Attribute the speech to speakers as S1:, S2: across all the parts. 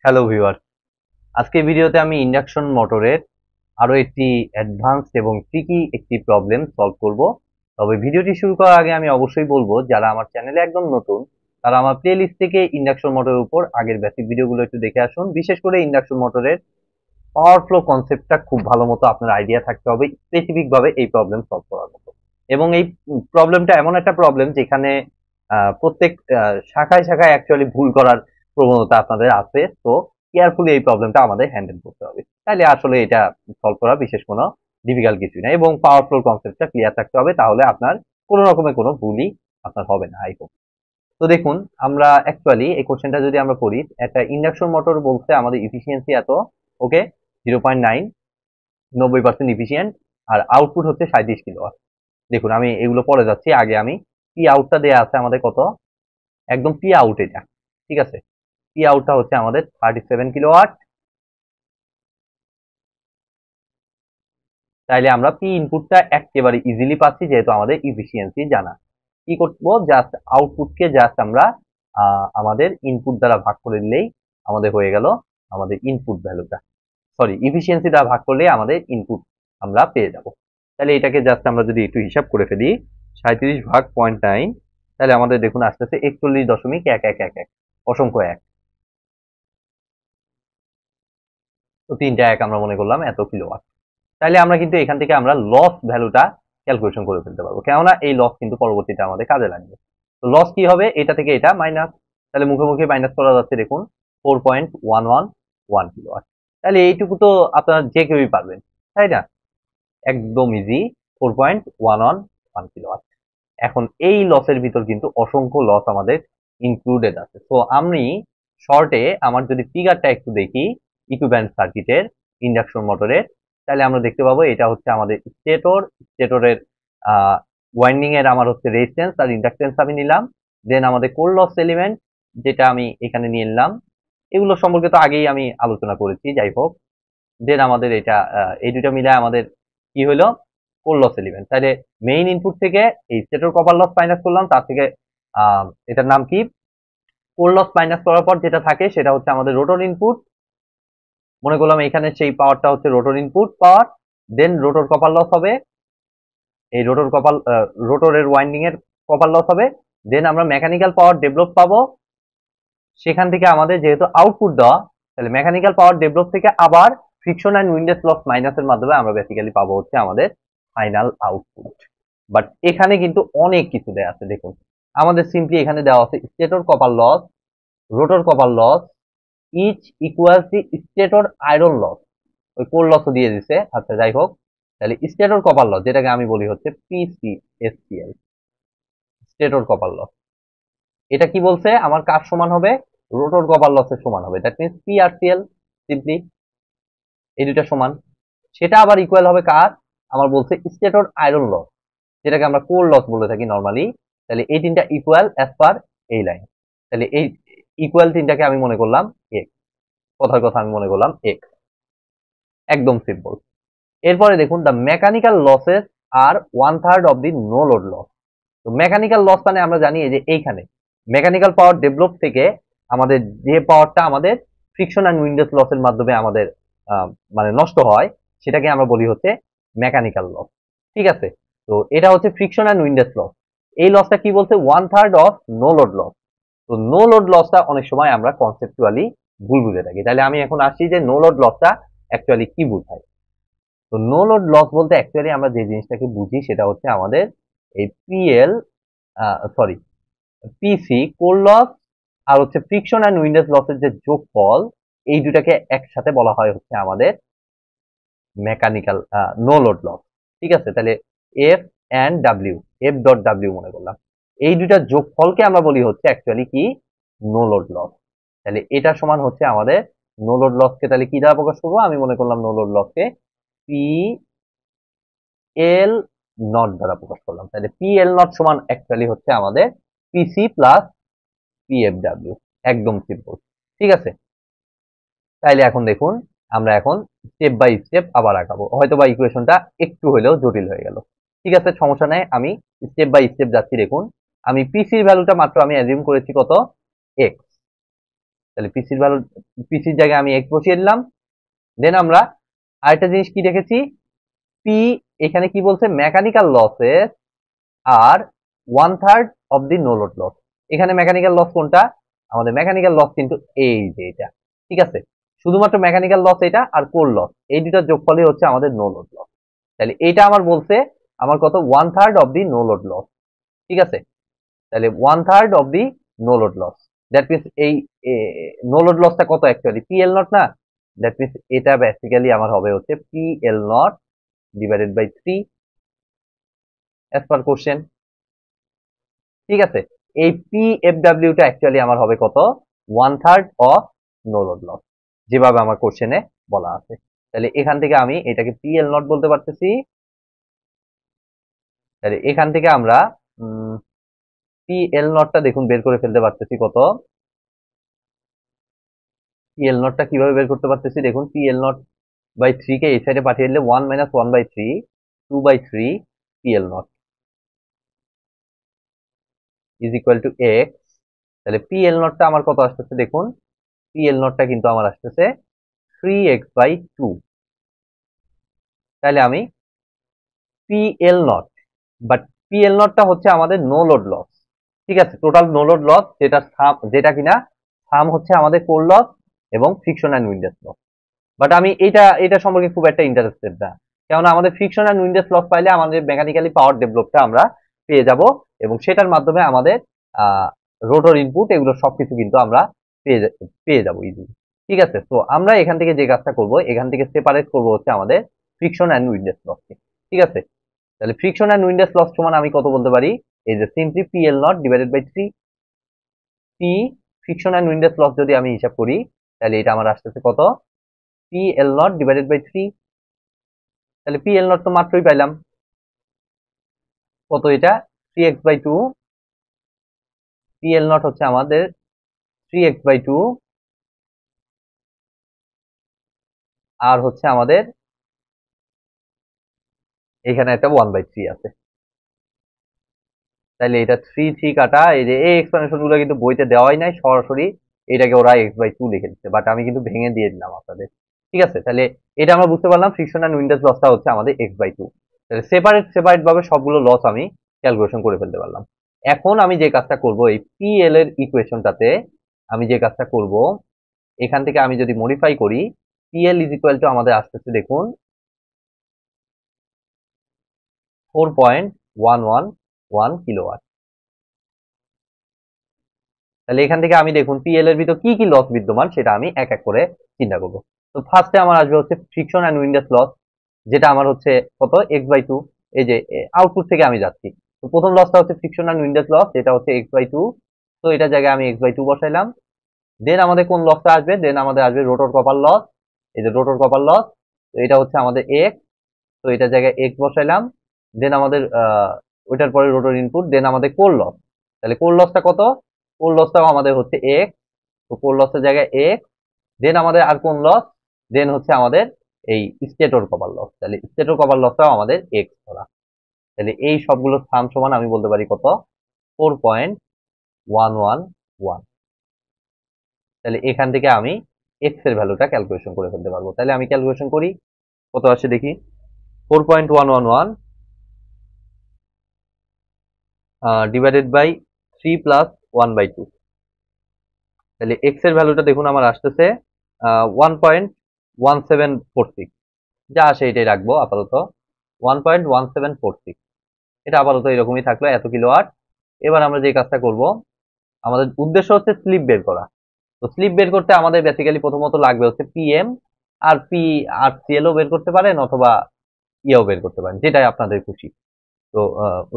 S1: Hello viewer, আজকে ভিডিওতে আমি ইন্ডাকশন মোটরের আরো একটি অ্যাডভান্সড এবং ট্রিকি একটি প্রবলেম সলভ করব। তবে ভিডিওটি শুরু করার আগে আমি অবশ্যই বলবো, যারা আমার চ্যানেলে একদম নতুন তারা আমার প্লেলিস্ট থেকে ইন্ডাকশন মোটরের উপর আগের বেসিক ভিডিওগুলো একটু দেখে আসুন। বিশেষ করে ইন্ডাকশন মোটরের পাওয়ার ফ্লো কনসেপ্টটা খুব ভালো মতো আপনার আইডিয়া থাকতে হবে স্পেসিফিক ভাবে এই প্রবলেম সলভ করার মতো। এবং এই প্রবলেমটা এমন একটা প্রবলেম যেখানে প্রত্যেক শাখায় শাখায় অ্যাকচুয়ালি ভুল করার প্রবণতা আপনাদের আছে। তো কেয়ারফুলি এই প্রবলেমটা আমাদের হ্যান্ডেল করতে হবে, তাইলে আসলে এটা সলভ করা বিশেষ কোনো ডিফিকাল্ট কিছু না। এবং পাওয়ার ফ্লো কনসেপ্টটা ক্লিয়ার থাকতে হবে, তাহলে আপনার কোনো রকমের কোনো ভুলই আপনার হবে না। I hope. তো দেখুন, আমরা অ্যাকচুয়ালি এই কোশ্চেনটা যদি আমরা করি, একটা ইন্ডাকশন মোটর বলছে আমাদের ইফিসিয়েন্সি এত, ওকে, 0.9, 90% ইফিসিয়েন্ট, আর আউটপুট হচ্ছে 37 কিলোওয়াট। দেখুন, আমি এগুলো পরে যাচ্ছি, আগে আমি পি আউটটা দেয়া আছে আমাদের কত, একদম পি আউট এটা, ঠিক আছে। পি আউটটা হচ্ছে আমাদের 37 কিলোওয়াট। তাইলে আমরা পি ইনপুটটা একেবারে ইজিলি পাচ্ছি, যেহেতু আমাদের ইফিসিয়েন্সি জানা। কি করবো, জাস্ট আউটপুটকে জাস্ট আমরা আমাদের ইনপুট দ্বারা ভাগ করে দিলেই আমাদের হয়ে গেল আমাদের ইনপুট ভ্যালুটা, সরি ইফিসিয়েন্সি দ্বারা ভাগ করলে আমাদের ইনপুট আমরা পেয়ে যাব। তাহলে এটাকে জাস্ট আমরা যদি একটু হিসাব করে ফেলি, 37 ভাগ 0.9, তাহলে আমাদের দেখুন আসতেছে 41.1111, অসংখ্য এক। তো তিনটা এক আমরা মনে করলাম এত কিলোওয়াট। তাহলে আমরা কিন্তু এখান থেকে আমরা লস ভ্যালুটা ক্যালকুলেশন করে ফেলতে পারবো, কেননা এই লস কিন্তু পরবর্তীতে আমাদের কাজে লাগবে। তো লস কি হবে, এটা থেকে এটা মাইনাস, তাহলে মুখে মুখে মাইনাস করা যাচ্ছে। দেখুন 4.111 কিলোওয়াট। তাহলে এইটুকু তো আপনারা যে কেউই পারবেন, তাই না? একদম ইজি, 4.111 কিলোওয়াট। এখন এই লসের ভিতর কিন্তু অসংখ্য লস আমাদের ইনক্লুডেড আছে। তো আমি শর্টে আমার যদি ফিগারটা একটু দেখি ইকুইভ্যালেন্ট সার্কিটের ইন্ডাকশন মোটরের, তাহলে আমরা দেখতে পাবো এটা হচ্ছে আমাদের স্টেটর। স্টেটরের ওয়াইন্ডিং এর আমার হচ্ছে রেজিস্ট্যান্স আর ইন্ডাকটেন্স আমি নিলাম। দেন আমাদের কোর লস এলিমেন্ট, যেটা আমি এখানে নিয়ে নিলাম। এগুলো সম্পর্কে তো আগেই আমি আলোচনা করেছি, যাই হোক। দেন আমাদের এটা এই দুটো মিলে আমাদের কি হলো, কোর লস এলিমেন্ট। তাহলে মেইন ইনপুট থেকে এই স্টেটর কপার লস মাইনাস করলাম, তার থেকে এটার নাম কি, কোর লস মাইনাস করার পর যেটা থাকে সেটা হচ্ছে আমাদের রোটর ইনপুট। মনে করলাম এখানে সেই পাওয়ারটা হচ্ছে রোটর ইনপুট পাওয়ার। দেন রোটর কপার লস হবে, এই রোটরের ওয়াইন্ডিং এর কপার লস হবে। দেন আমরা মেকানিক্যাল পাওয়ার ডেভেলপ পাবো। সেখান থেকে আমাদের যেহেতু আউটপুট দেওয়া, তাহলে মেকানিক্যাল পাওয়ার ডেভেলপ থেকে আবার ফ্রিকশন অ্যান্ড উইন্ডেজ লস মাইনাসের মাধ্যমে আমরা বেসিক্যালি পাবো হচ্ছে আমাদের ফাইনাল আউটপুট। বাট এখানে কিন্তু অনেক কিছু দেওয়া আছে। দেখুন, আমাদের সিম্পলি এখানে দেওয়া আছে stator copper loss, rotor copper loss which equals the stator iron loss. ওই কোর লসও দিয়ে দিছে, আচ্ছা যাই হোক। তাহলে স্টেটর কপার লস, যেটাকে আমি বলি হচ্ছে পিসিএসসিএল, স্টেটর কপার লস। এটা কি বলছে, আমার কার সমান হবে, রোটর কপার লসের সমান হবে। দ্যাট মিনস পি আর সিএল, সিম্পলি এই দুইটা সমান। সেটা আবার ইকুয়াল হবে কার, আমার বলছে স্টেটর আয়রন লস, যেটাকে আমরা কোর লস বলে থাকি নর্মালি। তাহলে এই তিনটা ইকুয়াল অ্যাজ পার এই লাইন। তাহলে এই ইকুয়াল তিনটাকে আমি মনে করলাম এক্স, কথার কথা আমি মনে করলাম এক্স, একদম সিম্পল। এরপরে দেখুন, the mechanical losses are 1/3 of the no load loss. তো মেকানিক্যাল লস মানে আমরা জানি যে এইখানে মেকানিক্যাল পাওয়ার ডেভেলপ থেকে আমাদের যে পাওয়ারটা আমাদের ফ্রিকশন অ্যান্ড উইন্ডেজ লসের মাধ্যমে আমাদের মানে নষ্ট হয়, সেটাকে আমরা বলি হচ্ছে মেকানিক্যাল লস, ঠিক আছে। তো এটা হচ্ছে ফ্রিকশন অ্যান্ড উইন্ডেজ লস। এই লসটা কি বলছে, 1/3 অফ নো লোড লস। তো নো লোড লসটা অনেক সময় আমরা কনসেপচুয়ালি ভুল বুঝে থাকি। তাহলে আমি এখন আসছি যে নো লোড লসটা অ্যাকচুয়ালি কি বোঝায়। তো নো লোড লস বলতে অ্যাকচুয়ালি আমরা যে জিনিসটাকে বুঝি সেটা হচ্ছে আমাদের এই পিএল, সরি পিসি, কোর লস আর হচ্ছে ফ্রিকশন অ্যান্ড উইন্ডেজ লসের যে যোগফল, এই দুটাকে একসাথে বলা হয় হচ্ছে আমাদের মেকানিক্যাল নো লোড লস, ঠিক আছে। তাহলে F and W, F dot W মনে করলাম, এই দুইটা যোগফলকে আমরা বলি হচ্ছে অ্যাকচুয়ালি কি, নো লোড লস। তাহলে এটা সমান হচ্ছে আমাদের নো লোড লসকে তাহলে কি দ্বারা প্রকাশ করবো, আমি মনে করলাম নো লোড লসকে পি এল নট দ্বারা প্রকাশ করলাম। তাহলে পি এল নট সমান অ্যাকচুয়ালি হচ্ছে আমাদের পিসি প্লাস পিএফডব্লিউ, একদম সিম্পল, ঠিক আছে। তাইলে এখন দেখুন, আমরা এখন স্টেপ বাই স্টেপ আবার আঁকাবো, হয়তো বা ইকুয়েশনটা একটু হলেও জটিল হয়ে গেল, ঠিক আছে, সমস্যা নেই। আমি স্টেপ বাই স্টেপ যাচ্ছি। দেখুন, আমি পিসির ভ্যালুটা মাত্র আমি অ্যাজিউম করেছি কত, এক্স। তাহলে পিসির জায়গায় আমি এক্স বসিয়ে দিলাম। দেন আমরা আরেকটা জিনিস কি রেখেছি, পি, এখানে কি বলছে, mechanical losses are 1/3 of the no load loss. এখানে মেকানিক্যাল লস কোনটা, আমাদের মেকানিক্যাল লস কিন্তু এই যে এটা, ঠিক আছে, শুধুমাত্র মেকানিক্যাল লস এটা আর কোর লস, এই দুটার যোগফলই হচ্ছে আমাদের নো লোড লস। তাহলে এইটা আমার বলছে আমার কত, 1/3 of the no load loss, ঠিক আছে। তাহলে 1/3 of the no load loss, that means এই নো লোড লসটা কত অ্যাকচুয়ালি, পিএল নট না, দ্যাট মিনস এটা বেসিক্যালি আমার হবে হচ্ছে PL not divided by 3 as per question, ঠিক আছে। এই পিএফডব্লিউ টা অ্যাকচুয়ালি আমার হবে কত, 1/3 অফ নো লোড লস, যেভাবে আমার কোশ্চেনে বলা আছে। তাহলে এখান থেকে আমি এটাকে পিএল নট বলতে পারতেছি। তাহলে এখান থেকে আমরা পিএল নটটা দেখুন বের করে ফেলতে পারতেছি কত, পিএল নটটা কিভাবে বের করতে পারতেছি দেখুন, পিএল নট বাই 3 কে এই সাইডে পাঠিয়ে দিলে 1 - 1/3 2/3 PL not is equal to x. তাহলে পিএল নটটা আমার কত আসতেছে দেখুন, পিএল নটটা কিন্তু আমার আসতেছে 3x/2। তাহলে আমি পিএল নট, বাট পিএল নটটা হচ্ছে আমাদের নো লোড লস, ঠিক আছে, টোটাল নো লোড লস, যেটা কিনা সাম হচ্ছে আমাদের কোর লস এবং friction and windage loss. But আমি এটা সম্পর্কে খুব একটা ইন্টারেস্টেড না, কেননা আমাদের ফ্রিকশন অ্যান্ড উইন্ডেজ লস পাইলে আমাদের মেকানিক্যালি পাওয়ার ডেভেলপটা আমরা পেয়ে যাব, এবং সেটার মাধ্যমে আমাদের রোটর ইনপুট এগুলো সবকিছু কিন্তু আমরা পেয়ে যাব ইজিলি, ঠিক আছে। তো আমরা এখান থেকে যে কাজটা করব, এখান থেকে সেপারেট করব হচ্ছে আমাদের ফ্রিকশন অ্যান্ড উইন্ডেজ লসকে, ঠিক আছে। তাহলে ফ্রিকশন অ্যান্ড উইন্ডেজ লস সমান আমি কত বলতে পারি, এই যে simply PL not divided by 3, P friction and windage loss যদি আমি হিসাব করি, তাহলে এটা আমার আসতেছে কত, পিএল নট ডিভাইডেড বাই 3। তাহলে পিএল নট তো মাত্রই পাইলাম কত, এটা 3x/2, পিএল নট হচ্ছে আমাদের 3x/2, আর হচ্ছে আমাদের এখানে একটা 1/3 আছে। তাহলে এটা 3 কাটা, এই যে এই এক্সপ্লেনেশন গুলো কিন্তু বইতে দেওয়াই নাই, সরাসরি এটাকে ওরা x/2 লিখে দিচ্ছে, বাট আমি কিন্তু ভেঙে দিয়ে দিলাম আপনাদের, ঠিক আছে। তাহলে এটা আমরা বুঝতে পারলাম ফ্রিকশন অ্যান্ড উইন্ডেজ লসটা হচ্ছে আমাদের x/2। তাহলে সেপারেট ভাবে সবগুলো লস আমি ক্যালকুলেশন করে ফেলতে পারলাম। এখন আমি যে কাজটা করব, এই পিএল এর ইকুয়েশনটাতে আমি যে কাজটা করব, এখান থেকে আমি যদি মডিফাই করি, পিএল ইজ ইকুয়াল টু আমাদের আসতেছে দেখুন 4.111 কিলোওয়াট। তাহলে এখান থেকে আমি দেখুন পিএল এর ভিতর কি কি লস বিদ্যমান সেটা আমি এক এক করে চিন্তা করব। তো ফার্স্টে আমার আসবে হচ্ছে ফ্রিকশন অ্যান্ড উইন্ডেজ লস, যেটা আমার হচ্ছে কত, x/2। এই যে আউটপুট থেকে আমি যাচ্ছি, তো প্রথম লসটা হচ্ছে ফ্রিকশন অ্যান্ড উইন্ডেজ লস, এটা হচ্ছে x/2, তো এটা জায়গায় আমি x/2 বসাইলাম। দেন আমাদের কোন লসটা আসবে, দেন আমাদের আসবে রোটর কপার লস, এই যে রোটর কপার লস, তো এটা হচ্ছে আমাদের x, তো এটা জায়গায় x বসাইলাম। দেন আমাদের ওইটার পরে রোটর ইনপুট, দেন আমাদের কোর লস, তাহলে কোর লসটা কত, কোর লসটাও আমাদের হচ্ছে x, তো কোর লসের জায়গায় x। দেন আমাদের আর কোন লস, দেন হচ্ছে আমাদের এই স্টেটর কপার লস, তাহলে স্টেটর কপার লসটাও আমাদের x ধরা। তাহলে এই সবগুলো সাম সমান আমি বলতে পারি কত, 4.111। তাহলে এখান থেকে আমি x এর ভ্যালুটা ক্যালকুলেশন করে ফেলতে পারবো। তাহলে আমি ক্যালকুলেশন করি, কত আসে দেখি, 4.111 ডিভাইডেড বাই 3 প্লাস 1/2। তাহলে x এর ভ্যালুটা দেখুন আমার আসতেছে 1.1746, যা আসে এটাই রাখবো আপাতত, 1.1746, এটা আপাতত এরকমই থাকলো, এত কিলোওয়াট। এবার আমরা যে কাজটা করব, আমাদের উদ্দেশ্য হচ্ছে স্লিপ বের করা। তো স্লিপ বের করতে আমাদের বেসিক্যালি প্রথমত লাগবে হচ্ছে পিএম, আর সিএলও বের করতে পারেন, অথবা ইয়েও বের করতে পারেন, যেটাই আপনাদের খুশি। তো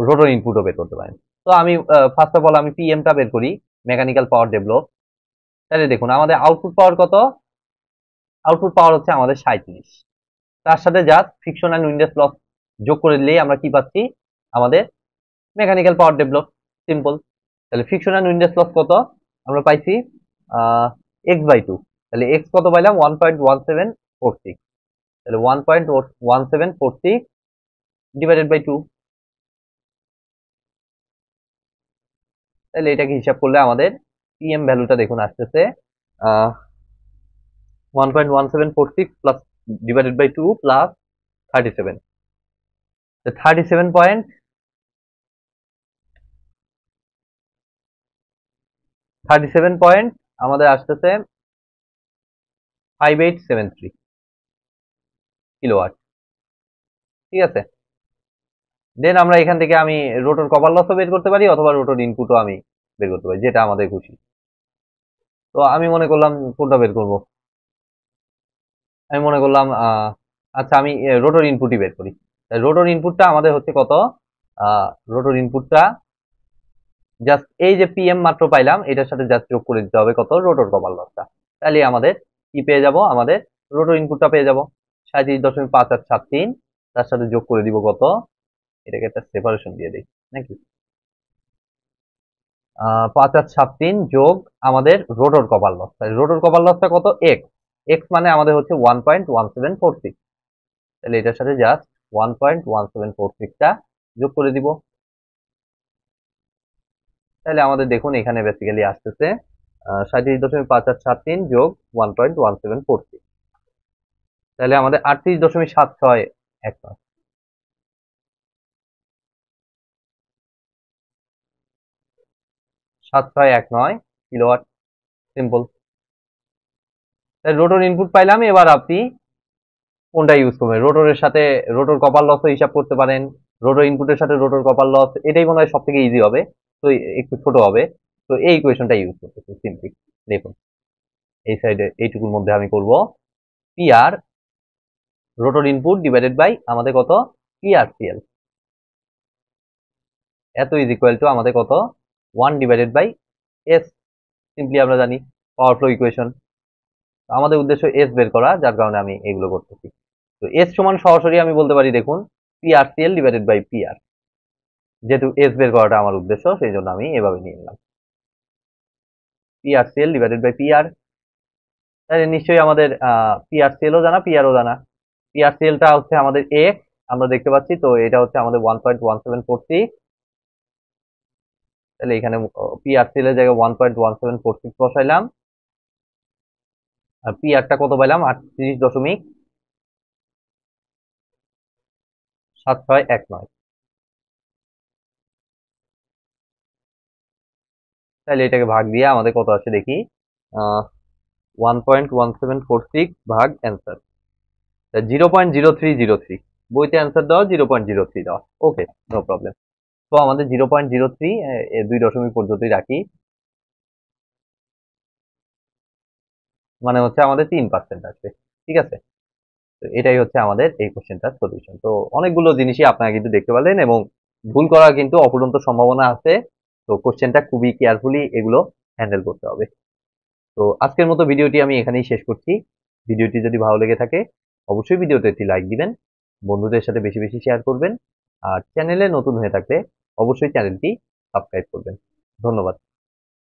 S1: রোটর ইনপুটও বের করতে পারেন। তো আমি ফার্স্ট অফ অল আমি পিএমটা বের করি, মেকানিক্যাল পাওয়ার ডেভেলপ। তাহলে দেখুন আমাদের আউটপুট পাওয়ার কত, আউটপুট পাওয়ার হচ্ছে আমাদের 37, তার সাথে just friction and windage loss যোগ করে দিলেই আমরা কি পাচ্ছি, আমাদের মেকানিক্যাল পাওয়ার ডেভেলপ, সিম্পল। তাহলে ফ্রিকশন অ্যান্ড উইন্ডেজ লস কত আমরা পাইছি, x/2। তাহলে x কত পাইলাম, 1.1746, তাহলে 1.1746 ডিভাইডেড বাই 2। তাহলে এটাকে হিসাব করলে আমাদের পিএম ভ্যালুটা দেখুন আসতেছে 1.1746 plus divided by 2 plus 37. The 37 point আমাদের আসতেছে 5873 কিলোওয়াট। ঠিক আছে, দেন আমরা এখান থেকে আমি রোটর কপার লসও বের করতে পারি অথবা রোটর ইনপুটও আমি বের করতে পারি, যেটা আমাদের খুশি। তো আমি মনে করলাম কোনটা বের করব, আমি মনে করলাম আচ্ছা আমি রোটর ইনপুটই বের করি। রোটর ইনপুটটা আমাদের হচ্ছে কত, রোটর ইনপুটটা জাস্ট এই যে পিএম মাত্র পাইলাম এটার সাথে জাস্ট যোগ করে দিতে হবে কত, রোটর কপার লসটা। তাহলে আমাদের কি পেয়ে যাব, আমাদের রোটর ইনপুটটা পেয়ে যাব 37.5873, তার সাথে যোগ করে দিব কত, এটাকে একটা সেপারেশন দিয়ে দিই নাকি, 5873 যোগ আমাদের rotor copper loss. Rotor copper লসটা কত, এক্স, এক্স মানে আমাদের হচ্ছে 1.1746, তাহলে এটার সাথে জাস্ট 1.1746টা যোগ করে দিব। তাহলে আমাদের দেখুন এখানে বেসিক্যালি আসতেছে 37.5873 যোগ 1.1746, তাহলে আমাদের 38.7619, 7619 কিলোওয়াট, সিম্পল। রোটর ইনপুট পাইলাম, এবার আপনি কোনটা ইউজ করবেন, রোটরের সাথে রোটর কপার লস হিসাব করতে পারেন, রোটর ইনপুটের সাথে রোটর কপার লস, এটাই মনে হয় সব থেকে ইজি হবে, তো একটু ছোট হবে। তো এই ইকুয়েশনটা ইউজ করতেছি সিম্পলি। দেখুন এই সাইডে এইটুকুর মধ্যে আমি করব PR rotor input divided by আমাদের কত, পিআরসিএল, এত ইজ ইকুয়াল টু আমাদের কত, 1 ডিভাইডেড বাই এস, সিম্পলি আমরা জানি পাওয়ার ফ্লো ইকুয়েশন। আমাদের উদ্দেশ্য এস বের করা, যার কারণে আমি এগুলো করতেছি। তো এস সমান সরাসরি আমি বলতে পারি দেখুন পিআরসিএল ডিভাইডেড বাই পিআর, যেহেতু এস বের করাটা আমার উদ্দেশ্য সেই জন্য আমি এভাবে নিয়ে নিলাম পিআরসিএল ডিভাইডেড বাই পিআর। তাহলে নিশ্চয়ই আমাদের পিআরসিএলও জানা, পিআরও জানা। পিআরসিএলটা হচ্ছে আমাদের এক্স, আমরা দেখতে পাচ্ছি, তো এটা হচ্ছে আমাদের 1.1746, তাহলে এখানে পিআরসিএল এর জায়গায় 1.1746 বসাইলাম, আর পিআরটা কত পাইলাম, 38.7619, তাহলে এটাকে ভাগ দিয়ে আমাদের কত আসে দেখি, 1.1746 ভাগ অ্যান্সার 0.0303, বইতে অ্যান্সার দেওয়া 0.03 দেওয়া, ওকে নো প্রবলেম। তো আমাদের 0.03 দুই দশমিক পর্যন্তই রাখি, মানে হচ্ছে আমাদের 3% আসবে। ঠিক আছে, তো এটাই হচ্ছে আমাদের এই কোশ্চেনটার সলিউশন। তো অনেকগুলো জিনিসই আপনারা কিন্তু দেখতে পারলেন এবং ভুল করার কিন্তু অফুরন্ত সম্ভাবনা আছে, তো কোশ্চেনটা খুবই কেয়ারফুলি এগুলো হ্যান্ডেল করতে হবে। তো আজকের মতো ভিডিওটি আমি এখানেই শেষ করছি। ভিডিওটি যদি ভালো লেগে থাকে অবশ্যই ভিডিওতে একটি লাইক দিবেন, বন্ধুদের সাথে বেশি বেশি শেয়ার করবেন, আর চ্যানেলে নতুন হয়ে থাকলে অবশ্যই চ্যানেলটি সাবস্ক্রাইব করবেন। ধন্যবাদ।